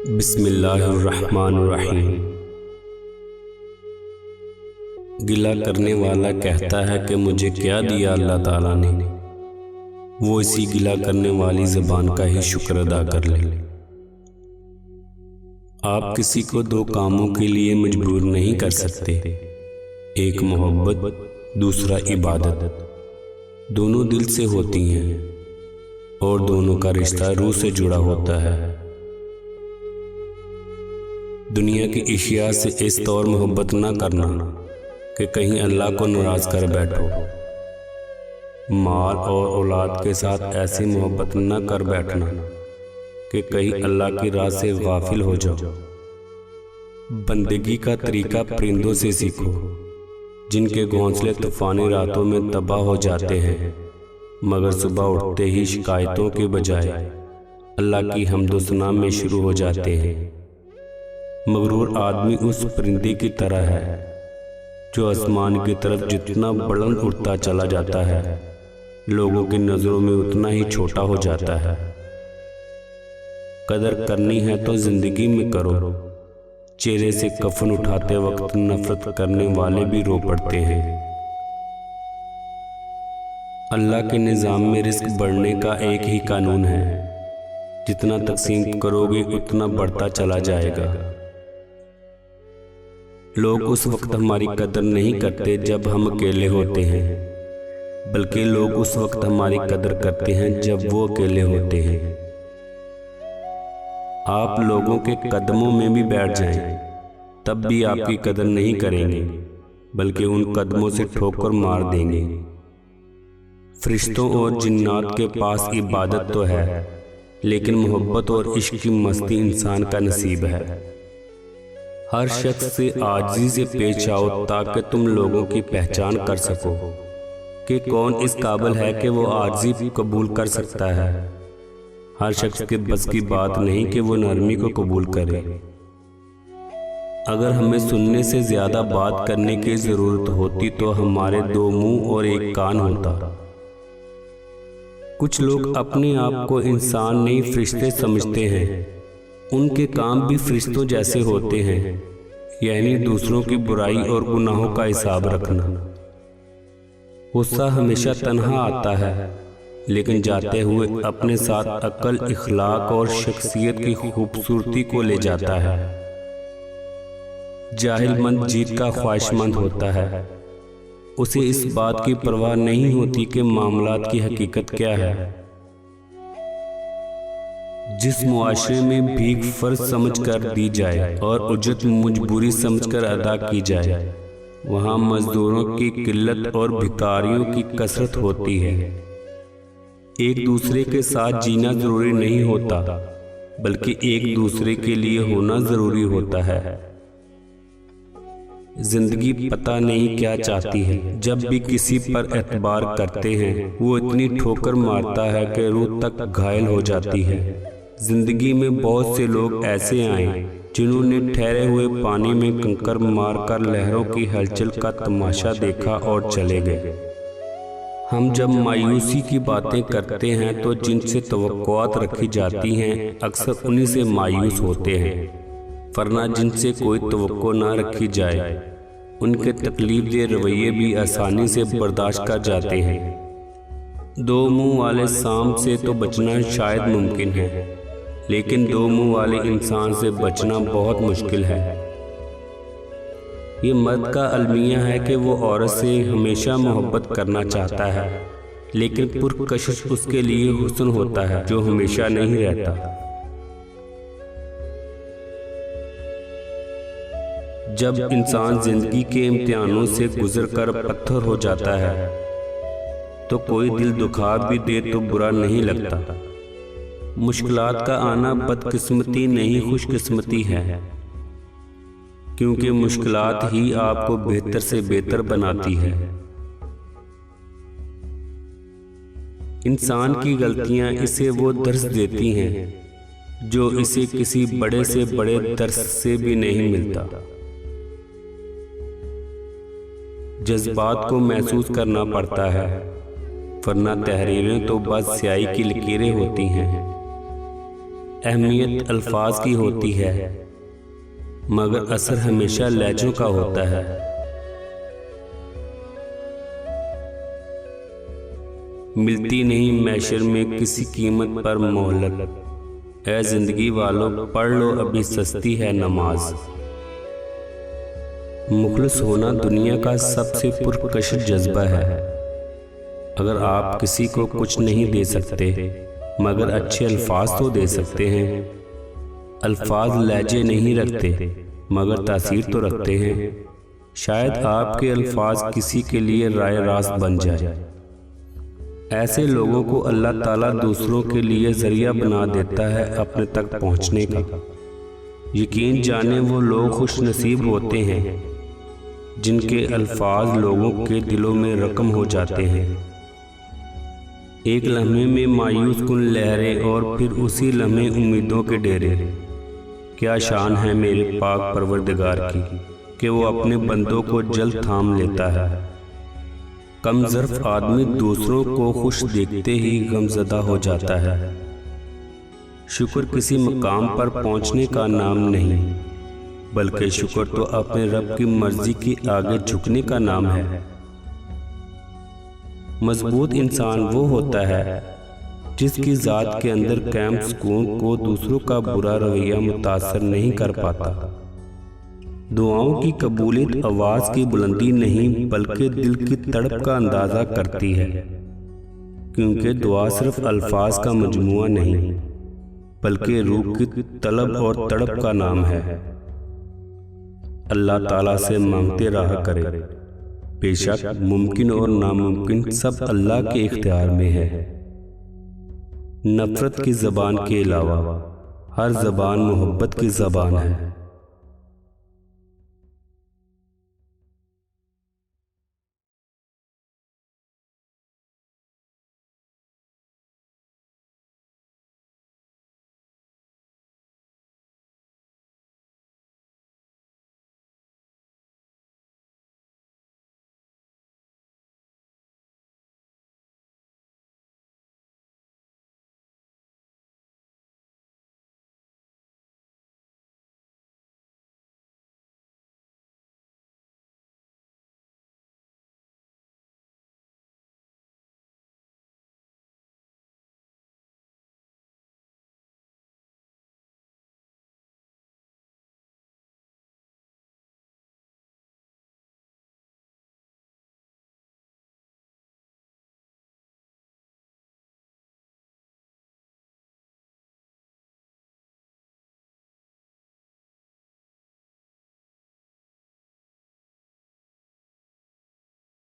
بسم اللہ الرحمن الرحیم۔ گلہ کرنے والا کہتا ہے کہ مجھے کیا دیا اللہ تعالیٰ نے، وہ اسی گلہ کرنے والی زبان کا ہی شکر ادا کر لے۔ آپ کسی کو دو کاموں کے لیے مجبور نہیں کر سکتے، ایک محبت، دوسرا عبادت۔ دونوں دل سے ہوتی ہیں اور دونوں کا رشتہ روح سے جڑا ہوتا ہے۔ دنیا کی اشیاء سے اس طور محبت نہ کرنا کہ کہیں اللہ کو ناراض کر بیٹھو۔ مال اور اولاد کے ساتھ ایسی محبت نہ کر بیٹھنا کہ کہیں اللہ کی راہ سے غافل ہو جاؤ۔ بندگی کا طریقہ پرندوں سے سیکھو، جن کے گھونسلے طوفانی راتوں میں تباہ ہو جاتے ہیں، مگر صبح اٹھتے ہی شکایتوں کے بجائے اللہ کی حمد و ثنا میں شروع ہو جاتے ہیں۔ مغرور آدمی اس پرندے کی طرح ہے جو آسمان کی طرف جتنا بلند اٹھتا چلا جاتا ہے، لوگوں کی نظروں میں اتنا ہی چھوٹا ہو جاتا ہے۔ قدر کرنی ہے تو زندگی میں کرو، چہرے سے کفن اٹھاتے وقت نفرت کرنے والے بھی رو پڑتے ہیں۔ اللہ کے نظام میں رزق بڑھنے کا ایک ہی قانون ہے، جتنا تقسیم کرو گے اتنا بڑھتا چلا جائے گا۔ لوگ اس وقت ہماری قدر نہیں کرتے جب ہم اکیلے ہوتے ہیں، بلکہ لوگ اس وقت ہماری قدر کرتے ہیں جب وہ اکیلے ہوتے ہیں۔ آپ لوگوں کے قدموں میں بھی بیٹھ جائیں، تب بھی آپ کی قدر نہیں کریں گے، بلکہ ان قدموں سے ٹھوکر مار دیں گے۔ فرشتوں اور جنات کے پاس عبادت تو ہے، لیکن محبت اور عشق کی مستی انسان کا نصیب ہے۔ ہر شخص سے عاجزی سے پیش آؤ تاکہ تم لوگوں کی پہچان کر سکو کہ کون اس قابل ہے کہ وہ عاجزی قبول کر سکتا ہے۔ ہر شخص کے بس کی بات نہیں کہ وہ نرمی کو قبول کرے۔ اگر ہمیں سننے سے زیادہ بات کرنے کی ضرورت ہوتی تو ہمارے دو منہ اور ایک کان ہوتا۔ کچھ لوگ اپنے آپ کو انسان نہیں فرشتے سمجھتے ہیں، ان کے کام بھی فرشتوں جیسے ہوتے ہیں، یعنی دوسروں کی برائی اور گناہوں کا حساب رکھنا۔ غصہ ہمیشہ تنہا آتا ہے، لیکن جاتے ہوئے اپنے ساتھ عقل، اخلاق اور شخصیت کی خوبصورتی کو لے جاتا ہے۔ جاہل مند جیت کا خواہش مند ہوتا ہے، اسے اس بات کی پرواہ نہیں ہوتی کہ معاملات کی حقیقت کیا ہے۔ جس معاشرے میں بھیک فرض سمجھ کر دی جائے اور اجرت مجبوری سمجھ کر ادا کی جائے، وہاں مزدوروں کی قلت اور بھکاریوں کی کثرت ہوتی ہے۔ ایک دوسرے کے ساتھ جینا ضروری نہیں ہوتا، بلکہ ایک دوسرے کے لیے ہونا ضروری ہوتا ہے۔ زندگی پتہ نہیں کیا چاہتی ہے، جب بھی کسی پر اعتبار کرتے ہیں وہ اتنی ٹھوکر مارتا ہے کہ روح تک گھائل ہو جاتی ہے۔ زندگی میں بہت سے لوگ ایسے آئے جنہوں نے ٹھہرے ہوئے پانی میں کنکر مار کر لہروں کی ہلچل کا تماشا دیکھا اور چلے گئے۔ ہم جب مایوسی کی باتیں کرتے ہیں تو جن سے توقعات رکھی جاتی ہیں اکثر انہی سے مایوس ہوتے ہیں، ورنہ جن سے کوئی توقع نہ رکھی جائے ان کے تکلیف دہ رویے بھی آسانی سے برداشت کر جاتے ہیں۔ دو منہ والے سانپ سے تو بچنا شاید ممکن ہے، لیکن دو منہ والے انسان سے بچنا بہت مشکل ہے۔ یہ مرد کا المیہ ہے کہ وہ عورت سے ہمیشہ محبت کرنا چاہتا ہے، لیکن پرکشش اس کے لیے حسن ہوتا ہے جو ہمیشہ نہیں رہتا۔ جب انسان زندگی کے امتحانوں سے گزر کر پتھر ہو جاتا ہے تو کوئی دل دکھا بھی دے تو برا نہیں لگتا۔ مشکلات کا آنا بدقسمتی نہیں خوش قسمتی ہے، کیونکہ مشکلات ہی آپ کو بہتر سے بہتر بناتی ہے۔ انسان کی غلطیاں اسے وہ درس دیتی ہیں جو اسے کسی بڑے سے بڑے درس سے بھی نہیں ملتا۔ جذبات کو محسوس کرنا پڑتا ہے، ورنہ تحریریں تو بس سیاہی کی لکیریں ہوتی ہیں۔ اہمیت الفاظ کی ہوتی ہے مگر اثر ہمیشہ لہجوں کا ہوتا ہے۔ ملتی نہیں محشر میں کسی قیمت پر مہلت، اے زندگی والوں پڑھ لو ابھی سستی ہے نماز۔ مخلص ہونا دنیا کا سب سے پرکشش جذبہ ہے۔ اگر آپ کسی کو کچھ نہیں دے سکتے مگر اچھے الفاظ تو دے سکتے ہیں۔ الفاظ لہجے نہیں رکھتے مگر تاثیر تو رکھتے ہیں۔ شاید آپ کے الفاظ کسی کے لیے رائے راست بن جائے۔ ایسے لوگوں کو اللہ تعالیٰ دوسروں کے لیے ذریعہ بنا دیتا ہے اپنے تک پہنچنے کا۔ یقین جانیں وہ لوگ خوش نصیب ہوتے ہیں جن کے الفاظ لوگوں کے دلوں میں رقم ہو جاتے ہیں۔ ایک لمحے میں مایوس کن لہریں اور پھر اسی لمحے امیدوں کے ڈیرے۔ کیا شان ہے میرے پاک پروردگار کی کہ وہ اپنے بندوں کو جلد تھام لیتا ہے۔ کم ظرف آدمی دوسروں کو خوش دیکھتے ہی غمزدہ ہو جاتا ہے۔ شکر کسی مقام پر پہنچنے کا نام نہیں بلکہ شکر تو اپنے رب کی مرضی کے آگے جھکنے کا نام ہے۔ مضبوط انسان وہ ہوتا ہے جس کی ذات کے اندر قائم سکون کو دوسروں کا برا رویہ متاثر نہیں کر پاتا۔ دعاؤں کی قبولیت آواز کی بلندی نہیں بلکہ دل کی تڑپ کا اندازہ کرتی ہے، کیونکہ دعا صرف الفاظ کا مجموعہ نہیں بلکہ روح کی طلب اور تڑپ کا نام ہے۔ اللہ تعالیٰ سے مانگتے رہا کرے، بے شک ممکن اور ناممکن سب اللہ کے اختیار میں ہے۔ نفرت کی زبان کے علاوہ ہر زبان محبت کی زبان ہے۔